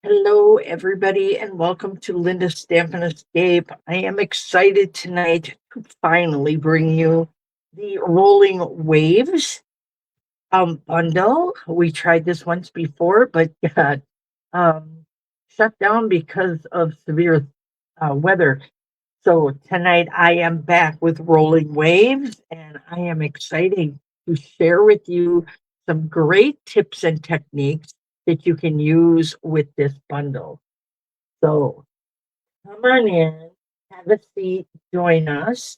Hello, everybody, and welcome to Linda Stampin' Escape. I am excited tonight to finally bring you the Rolling Waves bundle. We tried this once before, but got um, shut down because of severe weather. So tonight I am back with Rolling Waves, and I am excited to share with you some great tips and techniques that you can use with this bundle. So come on in, have a seat, join us,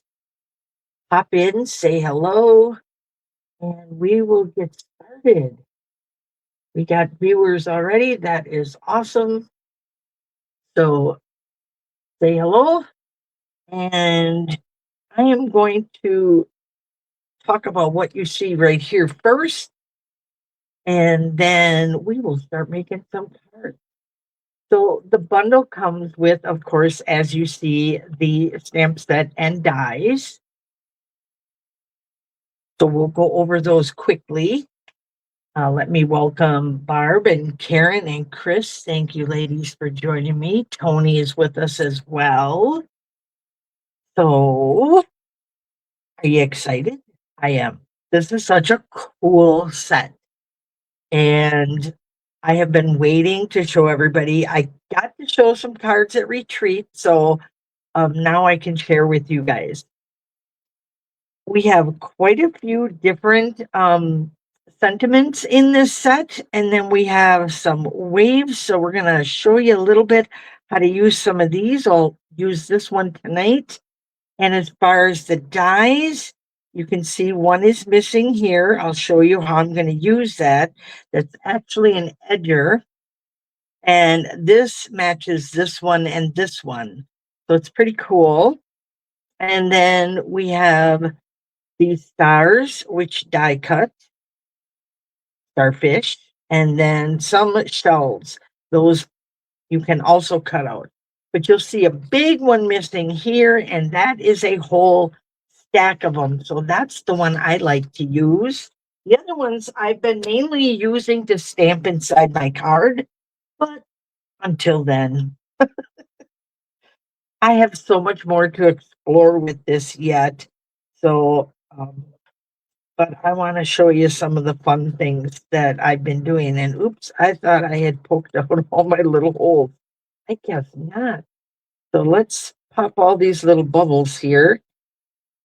hop in, say hello, and we will get started. We got viewers already. That is awesome. So say hello, and I am going to talk about what you see right here first, and then we will start making some cards. So the bundle comes with, of course, as you see, the stamp set and dies. So we'll go over those quickly. Let me welcome Barb and Karen and Chris. Thank you, ladies, for joining me. Tony is with us as well. So, are you excited? I am. This is such a cool set. And I have been waiting to show everybody. I got to show some cards at retreat. So now I can share with you guys. We have quite a few different sentiments in this set, and then we have some waves. So we're going to show you a little bit how to use some of these. I'll use this one tonight. And as far as the dies, you can see one is missing here. I'll show you how I'm going to use that. That's actually an edger. And this matches this one and this one. So it's pretty cool. And then we have these stars, which die cut, starfish, and then some shells. Those you can also cut out. But you'll see a big one missing here, and that is a whole stack of them. So that's the one I like to use. The other ones I've been mainly using to stamp inside my card, but until then, I have so much more to explore with this yet. So, but I want to show you some of the fun things that I've been doing. And oops, I thought I had poked out all my little holes. I guess not. So let's pop all these little bubbles here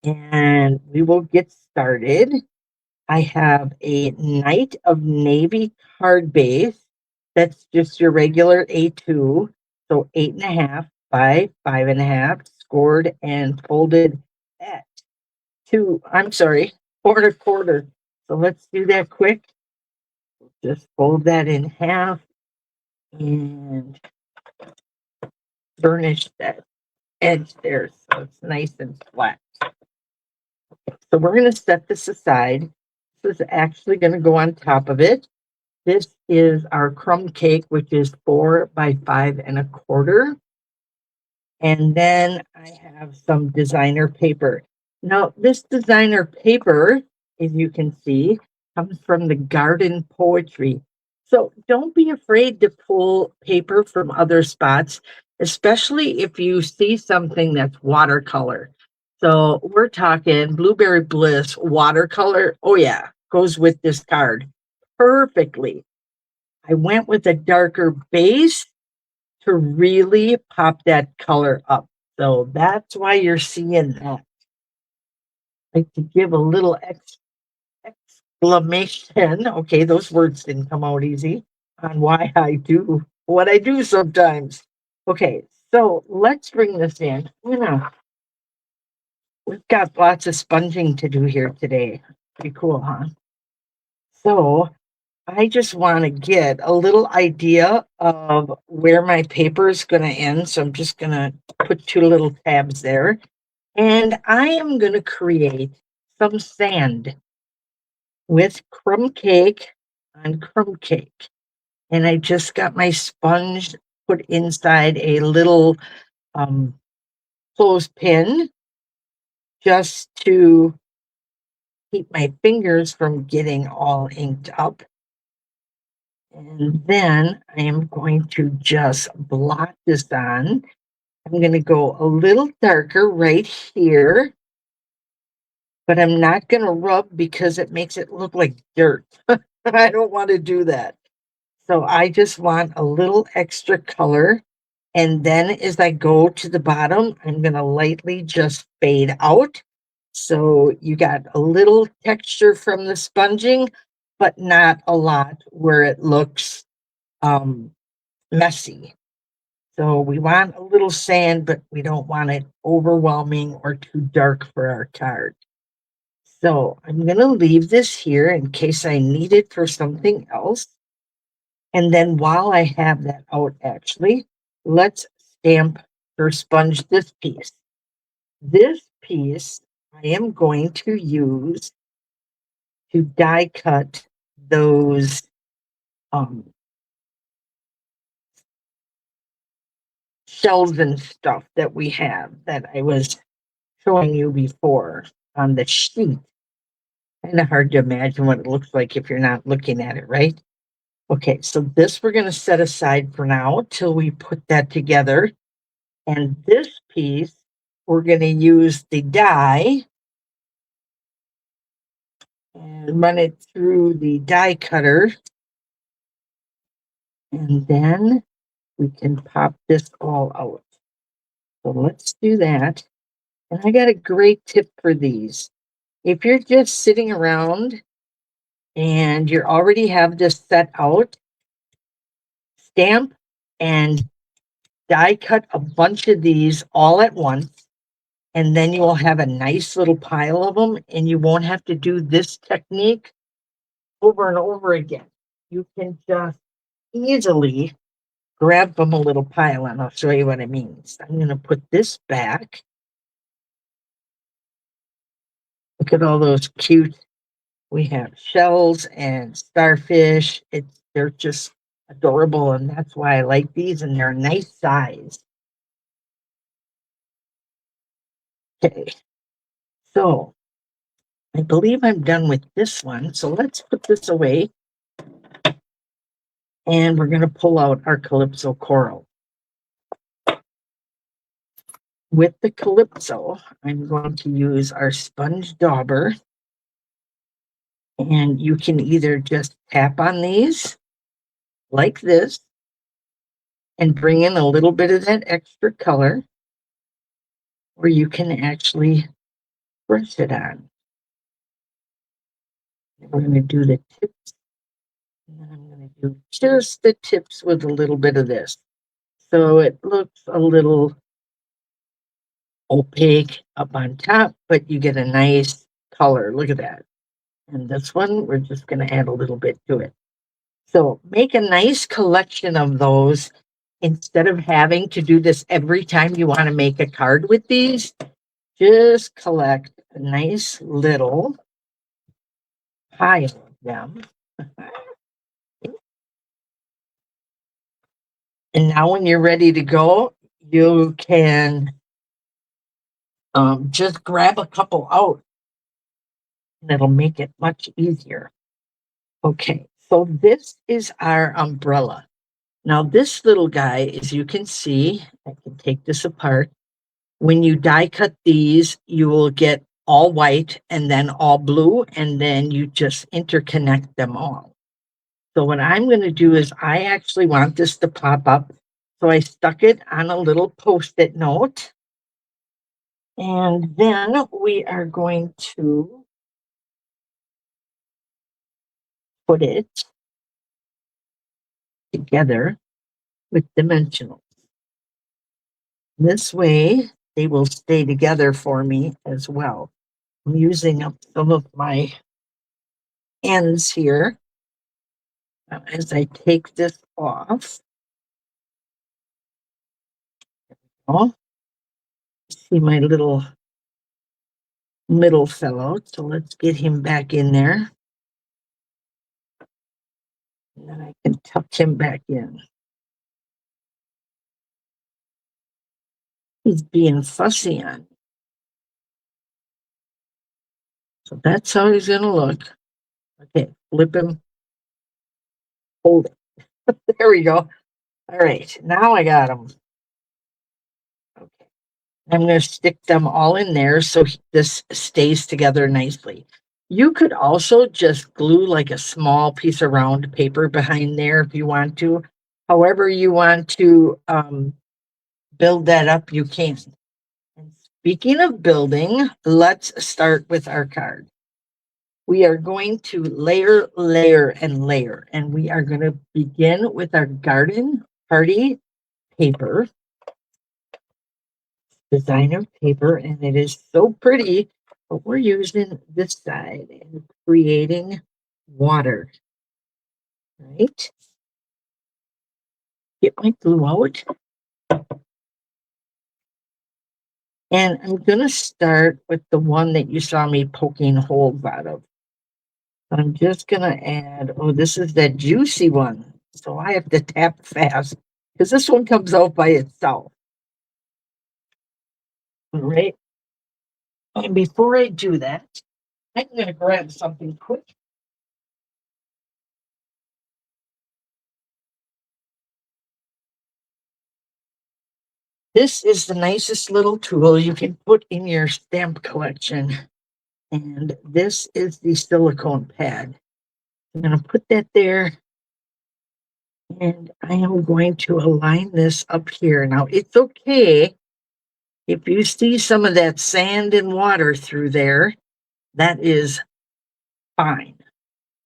and we will get started. I have a Knight of Navy card base. That's just your regular A2. So 8.5 by 5.5, scored and folded at I'm sorry, 4 1/4. So let's do that quick. Just fold that in half and burnish that edge there so it's nice and flat. So we're going to set this aside. This is actually going to go on top of it. This is our crumb cake, which is 4 by 5 1/4. And then I have some designer paper. Now, this designer paper, as you can see, comes from the garden poetry. So don't be afraid to pull paper from other spots, especially if you see something that's watercolor. So we're talking Blueberry Bliss watercolor. Oh, yeah, goes with this card perfectly. I went with a darker base to really pop that color up. So that's why you're seeing that. Like to give a little exclamation. Okay, those words didn't come out easy on why I do what I do sometimes. Okay, so let's bring this in. We've got lots of sponging to do here today. Pretty cool, huh? So I just want to get a little idea of where my paper is going to end. So I'm just going to put 2 little tabs there. And I am going to create some sand with crumb cake on crumb cake. And I just got my sponge put inside a little clothespin just to keep my fingers from getting all inked up. And then I am going to just blot this on. I'm going to go a little darker right here, but I'm not going to rub because it makes it look like dirt. I don't want to do that. So I just want a little extra color. And then as I go to the bottom, I'm going to lightly just fade out. So you got a little texture from the sponging, but not a lot where it looks messy. So we want a little sand, but we don't want it overwhelming or too dark for our card. So I'm going to leave this here in case I need it for something else. And then while I have that out, actually, let's stamp or sponge this piece. This piece I am going to use to die cut those shells and stuff that we have that I was showing you before on the sheet. Kind of hard to imagine what it looks like if you're not looking at it, right? Okay, so this we're going to set aside for now till we put that together. And this piece, we're going to use the die and run it through the die cutter. And then we can pop this all out. So let's do that. And I got a great tip for these. If you're just sitting around and you already have this set out, stamp and die cut a bunch of these all at once, and then you will have a nice little pile of them, and you won't have to do this technique over and over again. You can just easily grab from a little pile, and I'll show you what it means. I'm going to put this back. Look at all those cute. We have shells and starfish. They're just adorable, and that's why I like these, and they're a nice size. Okay, so I believe I'm done with this one. So let's put this away, and we're going to pull out our Calypso coral. With the Calypso, I'm going to use our sponge dauber, and you can either just tap on these like this and bring in a little bit of that extra color, or you can actually brush it on. We're going to do the tips, and then I'm going to do just the tips with a little bit of this. So it looks a little opaque up on top, but you get a nice color. Look at that. And this one, we're just going to add a little bit to it. So make a nice collection of those instead of having to do this every time you want to make a card with these. Just collect a nice little pile of them. And now when you're ready to go, you can just grab a couple out, and it'll make it much easier. Okay, so this is our umbrella. Now this little guy, as you can see, I can take this apart. When you die cut these, you will get all white and then all blue, and then you just interconnect them all. So what I'm going to do is I actually want this to pop up. So I stuck it on a little Post-it note. And then we are going to put it together with dimensionals. This way, they will stay together for me as well. I'm using up some of my ends here. As I take this off, oh, see my little middle fellow. So let's get him back in there. And then I can tuck him back in. He's being fussy on me. So that's how he's going to look. Okay, flip him, hold it. There we go. All right, now I got them. Okay. I'm going to stick them all in there so this stays together nicely. You could also just glue like a small piece of round paper behind there if you want to. However you want to build that up, you can. And speaking of building, let's start with our card. We are going to layer, layer, and layer, and we are going to begin with our garden party paper, designer paper, and it is so pretty, but we're using this side and creating water, right? Get my glue out. And I'm going to start with the one that you saw me poking holes out of. I'm just going to add, oh, this is that juicy one. So I have to tap fast because this one comes out by itself. All right. And before I do that, I'm going to grab something quick. This is the nicest little tool you can put in your stamp collection. And this is the silicone pad. I'm going to put that there. And I am going to align this up here. Now, it's okay if you see some of that sand and water through there. That is fine.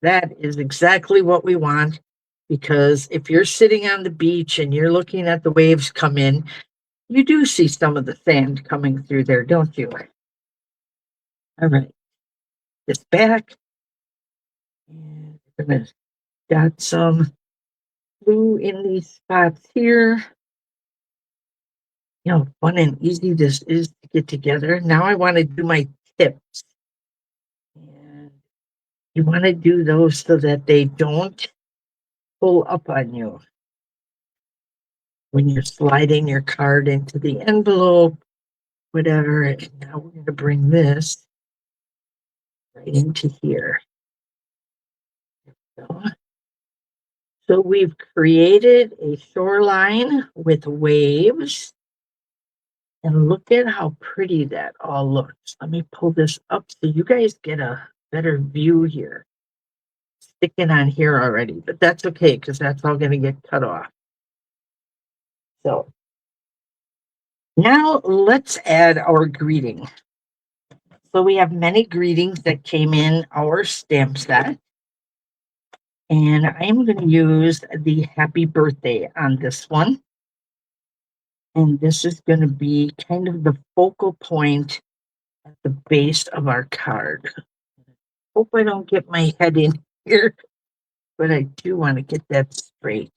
That is exactly what we want. Because if you're sitting on the beach and you're looking at the waves come in, you do see some of the sand coming through there, don't you? All right. This back. And we're going to dot some glue in these spots here. You know how fun and easy this is to get together. Now I want to do my tips. And you want to do those so that they don't pull up on you when you're sliding your card into the envelope, whatever. And now we're going to bring this right into here. So we've created a shoreline with waves. And look at how pretty that all looks. Let me pull this up so you guys get a better view here. Sticking on here already, but that's okay because that's all going to get cut off. So now let's add our greeting. So we have many greetings that came in our stamp set. And I am going to use the happy birthday on this one. And this is going to be kind of the focal point at the base of our card. Hope I don't get my head in here, but I do want to get that straight.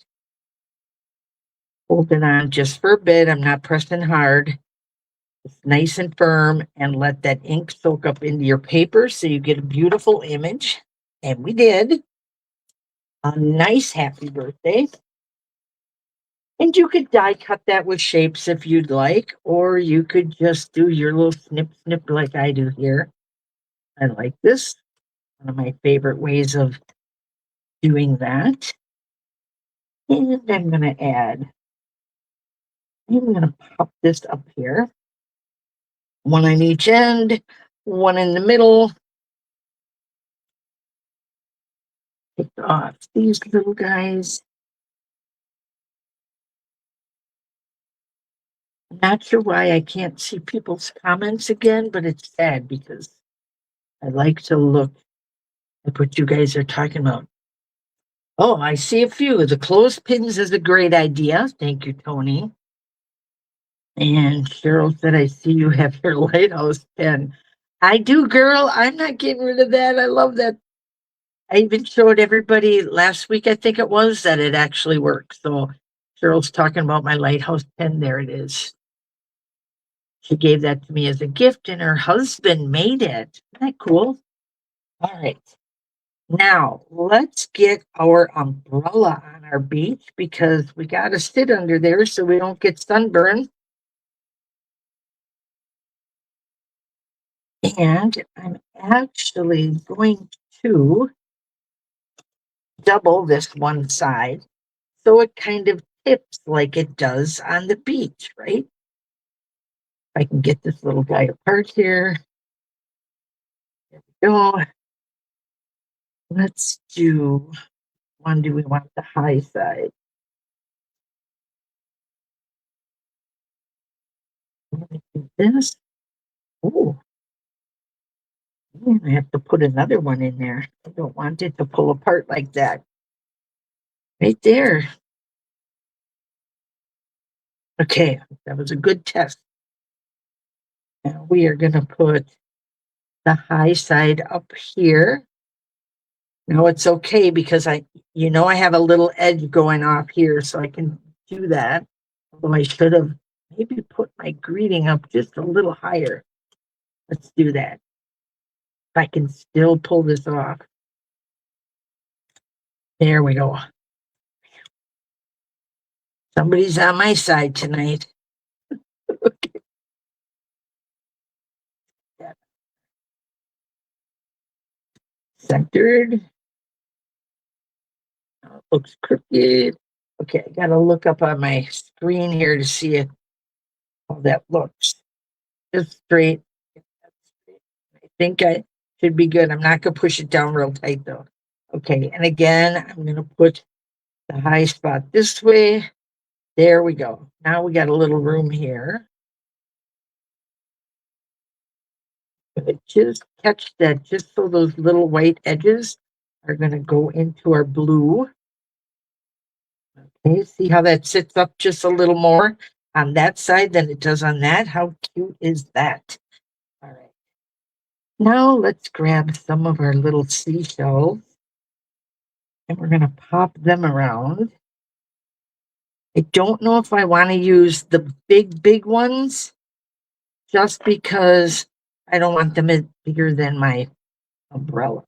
Hold it on just for a bit. I'm not pressing hard. It's nice and firm, and let that ink soak up into your paper so you get a beautiful image. And we did. A nice happy birthday. And you could die cut that with shapes if you'd like, or you could just do your little snip snip like I do here. I like this. One of my favorite ways of doing that. And I'm going to I'm going to pop this up here. One on each end, one in the middle. Take off these little guys. I'm not sure why I can't see people's comments again, but it's sad because I like to look at what you guys are talking about. Oh, I see a few. The clothespins is a great idea. Thank you, Tony. And Cheryl said, I see you have your lighthouse pen. I do, girl. I'm not getting rid of that. I love that. I even showed everybody last week, I think it was, that it actually works. So Cheryl's talking about my lighthouse pen. There it is. She gave that to me as a gift, and her husband made it. Isn't that cool? All right. Now, let's get our umbrella on our beach because we got to sit under there so we don't get sunburned. And I'm actually going to double this one side so it kind of tips like it does on the beach, right? If I can get this little guy apart here. There we go. Let's do one. Do we want the high side? Do this. Oh, I have to put another one in there. I don't want it to pull apart like that. Right there. Okay, that was a good test. Now we are going to put the high side up here. Now it's okay because I have a little edge going off here, so I can do that. Although I should have maybe put my greeting up just a little higher. Let's do that. If I can still pull this off. There we go. Somebody's on my side tonight. Okay. Centered. Looks crooked. Okay, I gotta look up on my screen here to see how that looks. Just straight. I think I should be good. I'm not gonna push it down real tight though. Okay, and again, I'm gonna put the high spot this way. There we go. Now we got a little room here. Just catch that just so those little white edges are gonna go into our blue. Okay, see how that sits up just a little more on that side than it does on that? How cute is that? All right. Now let's grab some of our little seashells and we're going to pop them around. I don't know if I want to use the big ones just because I don't want them bigger than my umbrella.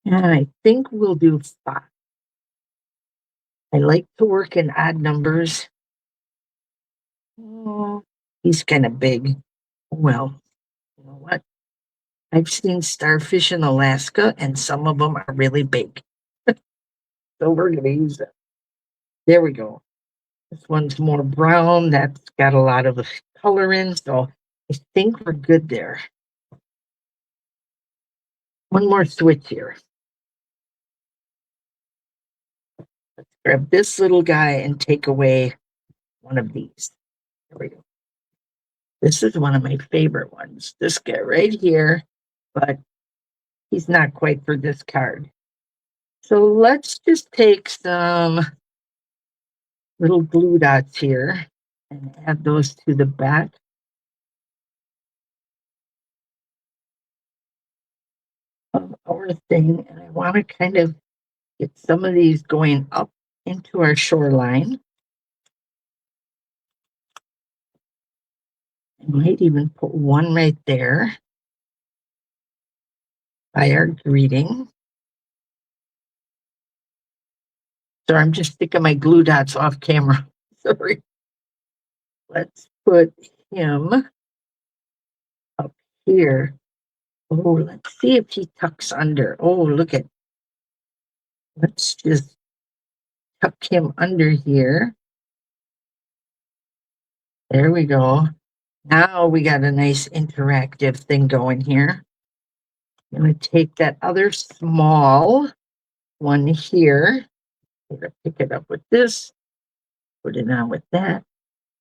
And I think we'll do 5. I like to work in odd numbers. Oh, he's kind of big. Well, you know what? I've seen starfish in Alaska, and some of them are really big. So we're going to use it. There we go. This one's more brown. That's got a lot of color in, so I think we're good there. One more switch here. Let's grab this little guy and take away one of these. There we go. This is one of my favorite ones. This guy right here, but he's not quite for this card. So let's just take some little glue dots here and add those to the back. Of our thing, and I want to kind of get some of these going up into our shoreline. I might even put one right there by our greeting. So I'm just sticking my glue dots off camera. Sorry. Let's put him up here. Oh, let's see if he tucks under. Oh, look at. Let's just tuck him under here. There we go. Now we got a nice interactive thing going here. I'm going to take that other small one here. I'm going to pick it up with this, put it on with that,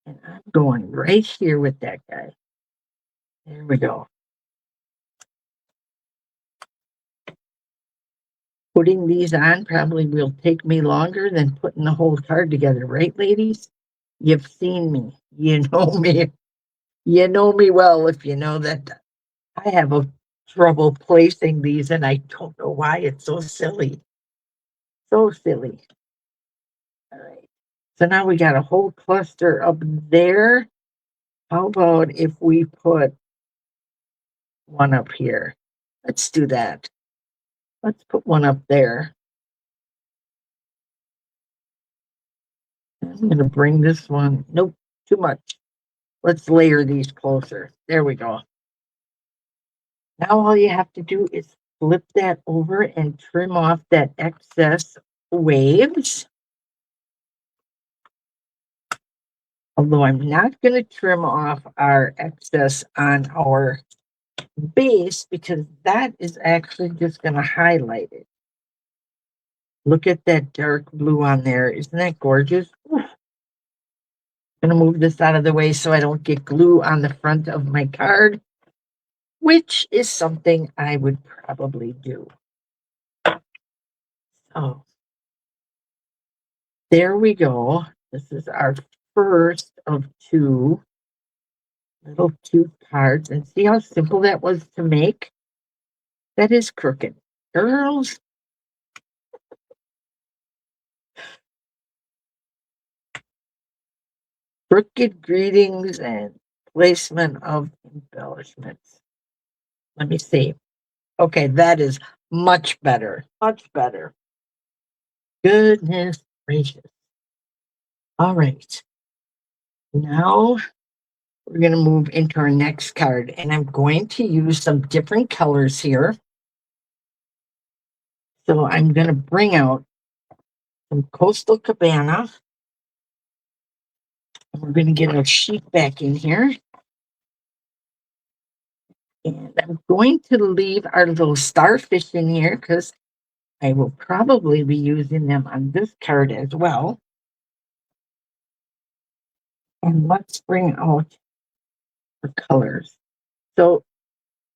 and I'm going right here with that guy. There we go. Putting these on probably will take me longer than putting the whole card together, right, ladies? You've seen me. You know me. You know me well if you know that I have a trouble placing these, and I don't know why. It's so silly. So silly. All right. So now we got a whole cluster up there. How about if we put one up here? Let's do that. Let's put one up there. I'm going to bring this one. Nope, too much. Let's layer these closer. There we go. Now all you have to do is flip that over and trim off that excess waves. Although I'm not going to trim off our excess on our base because that is actually just going to highlight it. Look at that dark blue on there. Isn't that gorgeous? Ooh. I'm going to move this out of the way so I don't get glue on the front of my card, which is something I would probably do. Oh, there we go. This is our first of two little cute cards. And see how simple that was to make? That is crooked. Girls, crooked greetings and placement of embellishments. Let me see. Okay, that is much better. Much better. Goodness gracious. All right. Now we're going to move into our next card, and I'm going to use some different colors here. So I'm going to bring out some Coastal Cabana. And we're going to get our sheet back in here. And I'm going to leave our little starfish in here because I will probably be using them on this card as well. And let's bring out the colors. So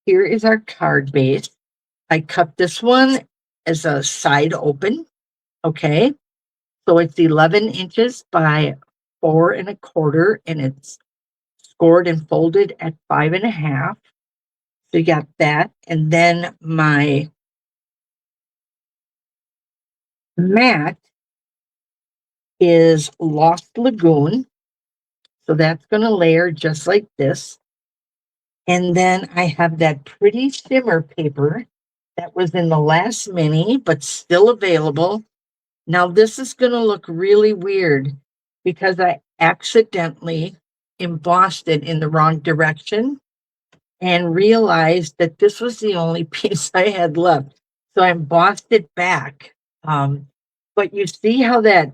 here is our card base. I cut this one as a side open. Okay. So it's 11 inches by 4 1/4, and it's scored and folded at 5 1/2. So you got that. And then my mat is Lost Lagoon. So that's going to layer just like this. And then I have that pretty shimmer paper that was in the last mini, but still available. Now this is going to look really weird because I accidentally embossed it in the wrong direction and realized that this was the only piece I had left. So I embossed it back. But you see how that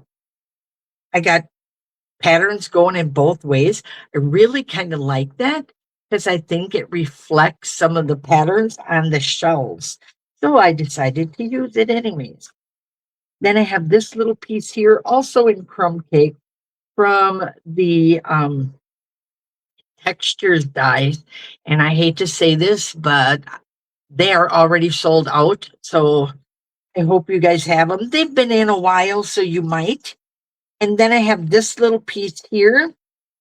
I got patterns going in both ways. I really kind of like that because I think it reflects some of the patterns on the shells. So I decided to use it anyways. Then I have this little piece here, also in crumb cake from the textures dies. And I hate to say this, but they are already sold out. So I hope you guys have them. They've been in a while, so you might. And then I have this little piece here,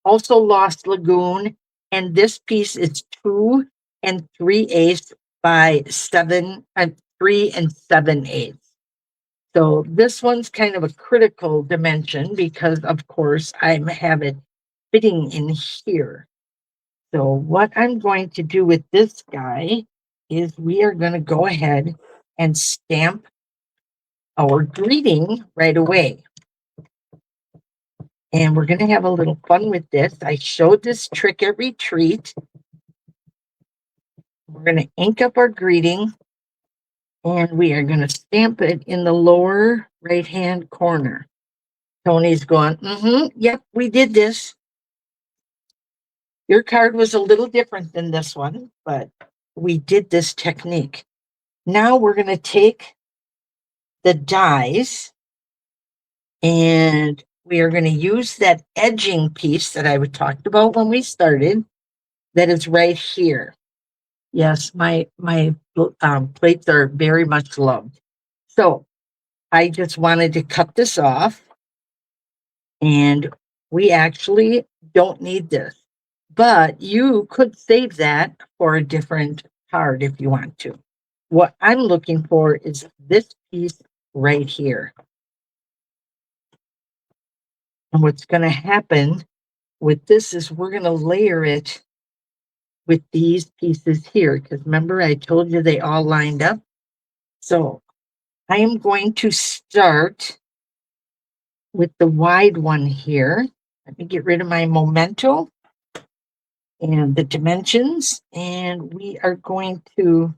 also Lost Lagoon. And this piece is 2 3/8 by 3 7/8. So this one's kind of a critical dimension because, of course, I have it fitting in here. So what I'm going to do with this guy is we are going to go ahead and stamp our greeting right away. And we're going to have a little fun with this. I showed this trick at retreat. We're going to ink up our greeting, and we are going to stamp it in the lower right-hand corner. Tony's going, yep, we did this. Your card was a little different than this one, but we did this technique. Now we're going to take the dies and we are going to use that edging piece that I talked about when we started that is right here. Yes, my plates are very much loved. So I just wanted to cut this off, and we actually don't need this, but you could save that for a different card if you want to. What I'm looking for is this piece right here. And what's going to happen with this is we're going to layer it with these pieces here, because remember I told you they all lined up. So I am going to start with the wide one here. Let me get rid of my memento and the dimensions, and we are going to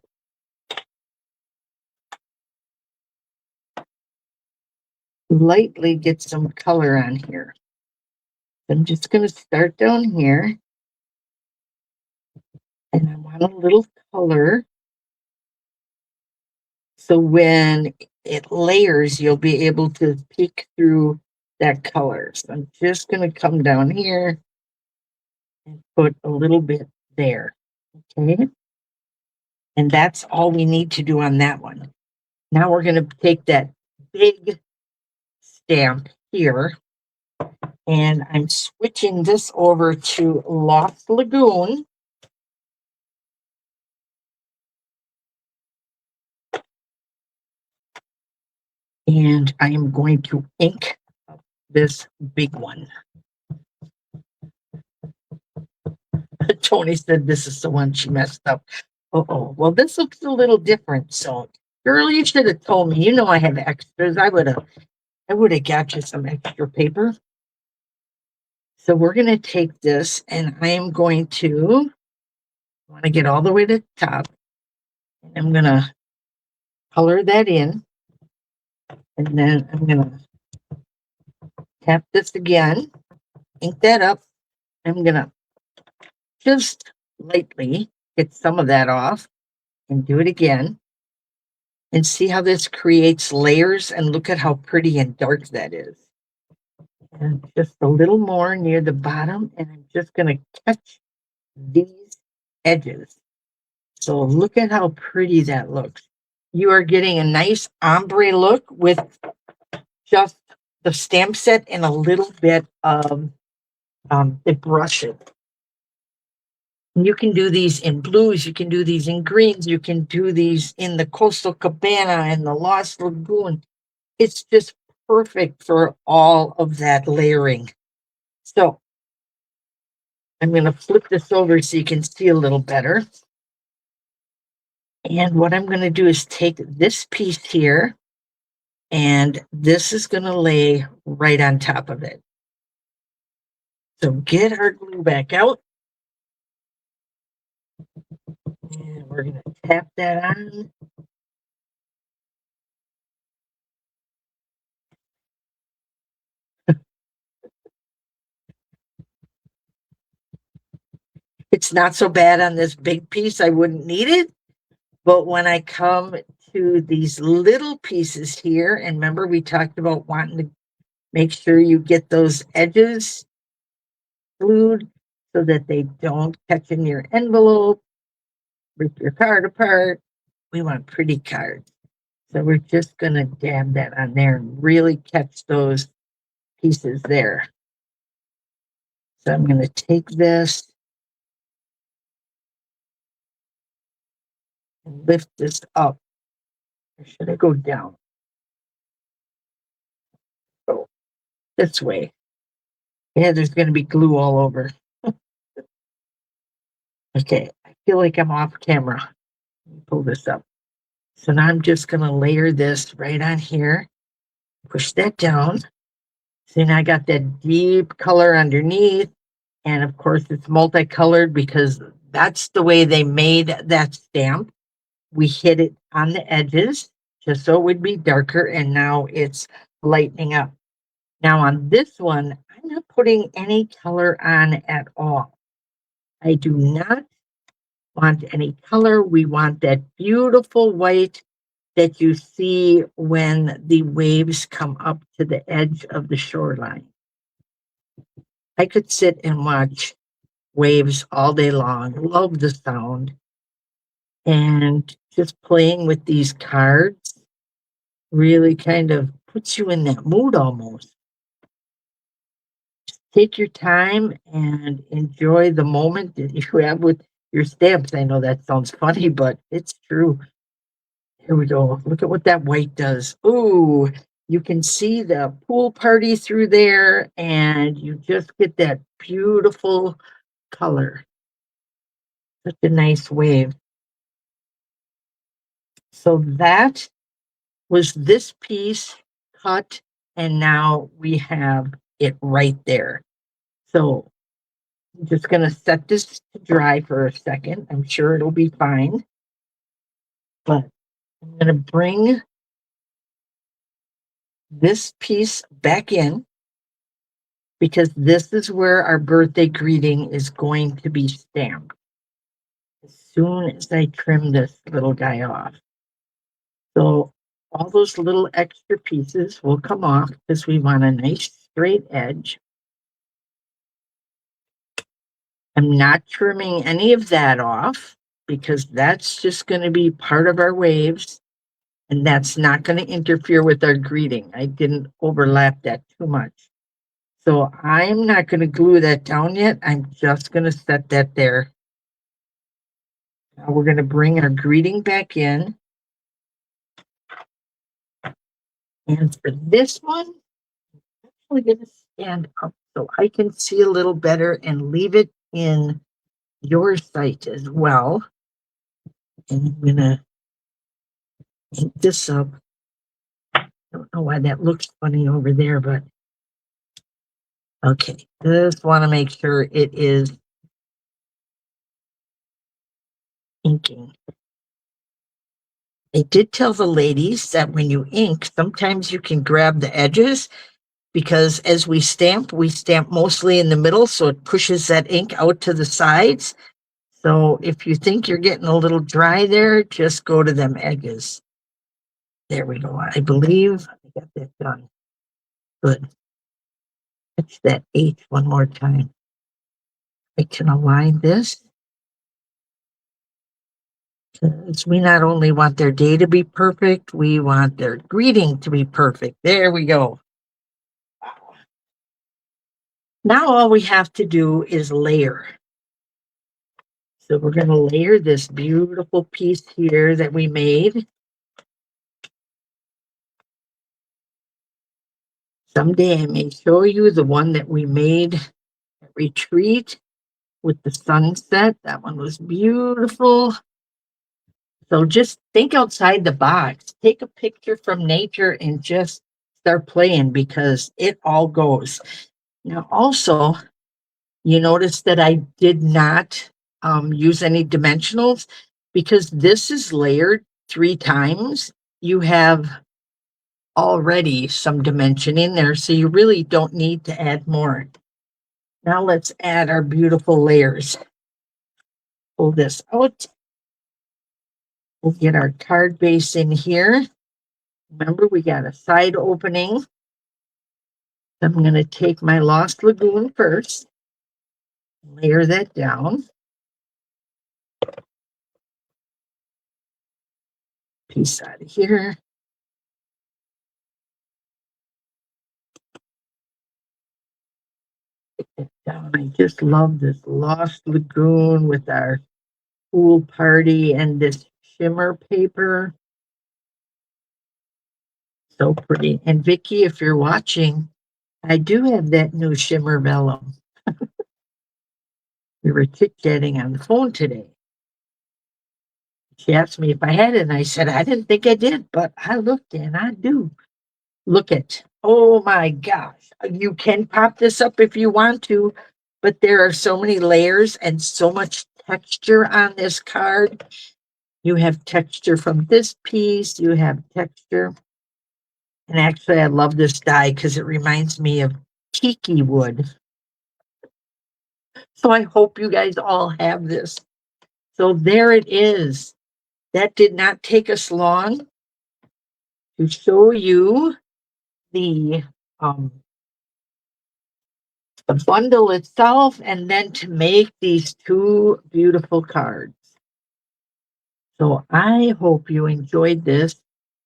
lightly get some color on here. I'm just going to start down here, and I want a little color. So when it layers, you'll be able to peek through that color. So I'm just going to come down here and put a little bit there. Okay. And that's all we need to do on that one. Now we're going to take that big stamp here, and I'm switching this over to Lost Lagoon. And I am going to ink this big one. Tony said this is the one she messed up. Oh, well, this looks a little different. So, girl, you should have told me. You know I have extras. I would have got you some extra paper. So we're going to take this, and I am going to want to get all the way to the top. And I'm going to color that in, and then I'm going to tap this again, ink that up. I'm going to just lightly get some of that off and do it again. And see how this creates layers, and look at how pretty and dark that is. And just a little more near the bottom, and I'm just going to catch these edges. So look at how pretty that looks. You are getting a nice ombre look with just the stamp set and a little bit of the brushes. You can do these in blues, you can do these in greens, you can do these in the Coastal Cabana and the Lost Lagoon. It's just perfect for all of that layering. So I'm going to flip this over so you can see a little better. And what I'm going to do is take this piece here, and this is going to lay right on top of it. So get our glue back out. And we're going to tap that on. It's not so bad on this big piece. I wouldn't need it. But when I come to these little pieces here, and remember we talked about wanting to make sure you get those edges glued so that they don't catch in your envelope, rip your card apart. We want pretty cards. So we're just going to dab that on there and really catch those pieces there. So I'm going to take this and lift this up. Or should I go down? Go this way. Yeah, there's going to be glue all over. Okay, I feel like I'm off camera. Let me pull this up. So now I'm just going to layer this right on here. Push that down. See, now I got that deep color underneath. And of course, it's multicolored because that's the way they made that stamp. We hit it on the edges just so it would be darker, and now it's lightening up. Now on this one, I'm not putting any color on at all. I do not want any color. We want that beautiful white that you see when the waves come up to the edge of the shoreline. I could sit and watch waves all day long, love the sound, and just playing with these cards really kind of puts you in that mood almost. Take your time and enjoy the moment that you have with your stamps. I know that sounds funny, but it's true. Here we go. Look at what that white does. Ooh, you can see the pool party through there, and you just get that beautiful color. Such a nice wave. So that was this piece cut, and now we have it right there. So I'm just going to set this to dry for a second. I'm sure it'll be fine. But I'm going to bring this piece back in because this is where our birthday greeting is going to be stamped as soon as I trim this little guy off. So all those little extra pieces will come off because we want a nice straight edge. I'm not trimming any of that off because that's just going to be part of our waves and that's not going to interfere with our greeting. I didn't overlap that too much. So I'm not going to glue that down yet. I'm just going to set that there. Now we're going to bring our greeting back in. And for this one, I'm actually going to stand up so I can see a little better and leave it in your sight as well. And I'm going to paint this up. I don't know why that looks funny over there, but okay. Just want to make sure it is inking. I did tell the ladies that when you ink, sometimes you can grab the edges because as we stamp mostly in the middle, so it pushes that ink out to the sides. So if you think you're getting a little dry there, just go to them edges. There we go. I believe I got that done. Good. Touch that H one more time. I can align this. Because we not only want their day to be perfect, we want their greeting to be perfect. There we go. Now all we have to do is layer. So we're going to layer this beautiful piece here that we made. Someday I may show you the one that we made at retreat with the sunset. That one was beautiful. So just think outside the box. Take a picture from nature and just start playing because it all goes. Now also, you notice that I did not use any dimensionals because this is layered 3 times. You have already some dimension in there, so you really don't need to add more. Now let's add our beautiful layers. Pull this out. We'll get our card base in here. Remember, we got a side opening. I'm going to take my Lost Lagoon first, layer that down. Piece out of here. Down. I just love this Lost Lagoon with our pool party and this shimmer paper. So pretty. And Vicki, if you're watching, I do have that new shimmer vellum. We were chit-chatting on the phone today. She asked me if I had it, and I said, I didn't think I did, but I looked and I do. Look at, oh my gosh. You can pop this up if you want to, but there are so many layers and so much texture on this card. You have texture from this piece, you have texture. And actually, I love this die because it reminds me of tiki wood. So I hope you guys all have this. So there it is. That did not take us long to show you the bundle itself and then to make these 2 beautiful cards. So I hope you enjoyed this.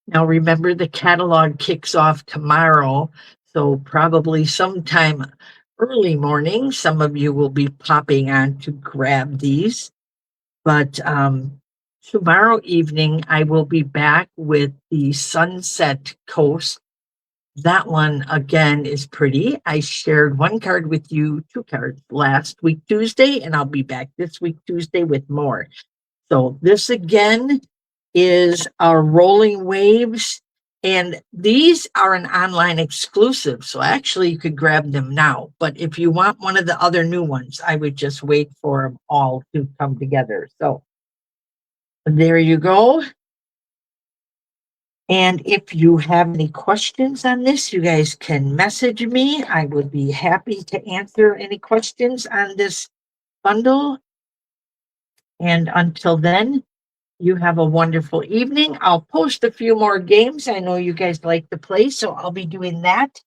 Now remember, the catalog kicks off tomorrow, so probably sometime early morning, some of you will be popping on to grab these. But tomorrow evening, I will be back with the Sunset Coast. That one, again, is pretty. I shared 1 card with you, 2 cards last week, Tuesday, and I'll be back this week, Tuesday, with more. So this, again, is our Rolling Waves. And these are an online exclusive. So actually, you could grab them now. But if you want one of the other new ones, I would just wait for them all to come together. So there you go. And if you have any questions on this, you guys can message me. I would be happy to answer any questions on this bundle. And until then, you have a wonderful evening. I'll post a few more games. I know you guys like to play, so I'll be doing that.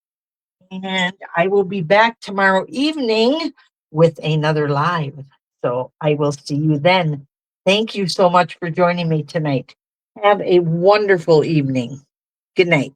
And I will be back tomorrow evening with another live. So I will see you then. Thank you so much for joining me tonight. Have a wonderful evening. Good night.